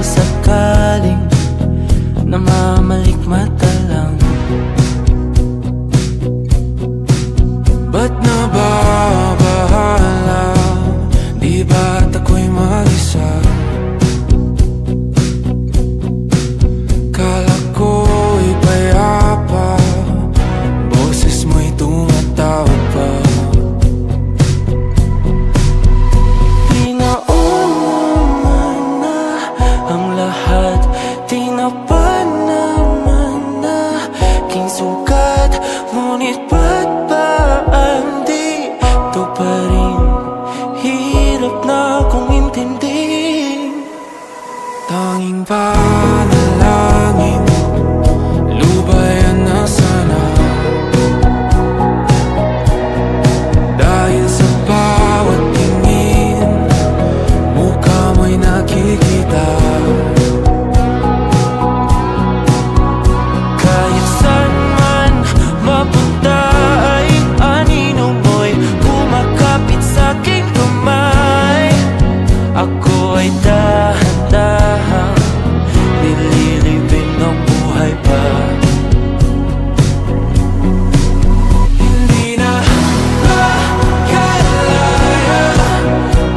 sakaling namamalikmata lang. Ba't nababahala? Di ba't ako'y mag-isa? Kala ko'y payapa, boses mo'y tumatawag pa. Di naman na ang lahat, di na pa naman na aking sugat. Ngunit ba't ba di ito pa rin? Hirap na akong intindihin. Tanging panalangin, lubayan na sana. Dahil sa bawat tingin, mukha mo'y nakikita. Kahit saan man mapunta ay anino mo'y kumakapit sa'king kamay. Ako ay dahan-dahan nililibing ng buhay pa. Hindi na makalaya,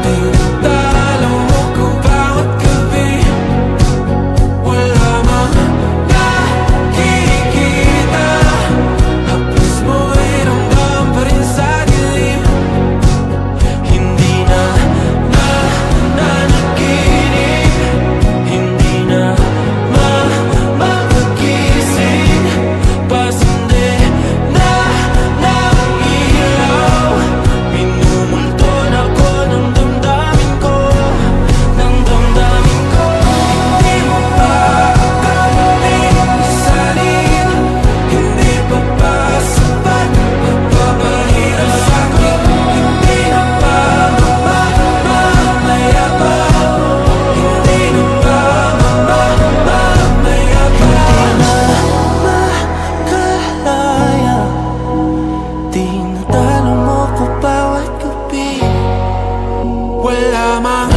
tinatalo mo ko bawat gabi. Wala mang nakikita, hapos mo'y ramdam pa rin sa dilim. Hindi na nanaginip, hindi na makagising. Pasindi na ng ilaw, minumulton ako ng damdamin ko, ng damdamin ko. Hindi mo pa akalaing isalin, hindi pa ba sapat nagpapahirap sa'kin? Hindi na ba mamamayabang? Hindi na ba mamamayabang? Makalaya, tinatalo mo ko bawat gabi. Wala mang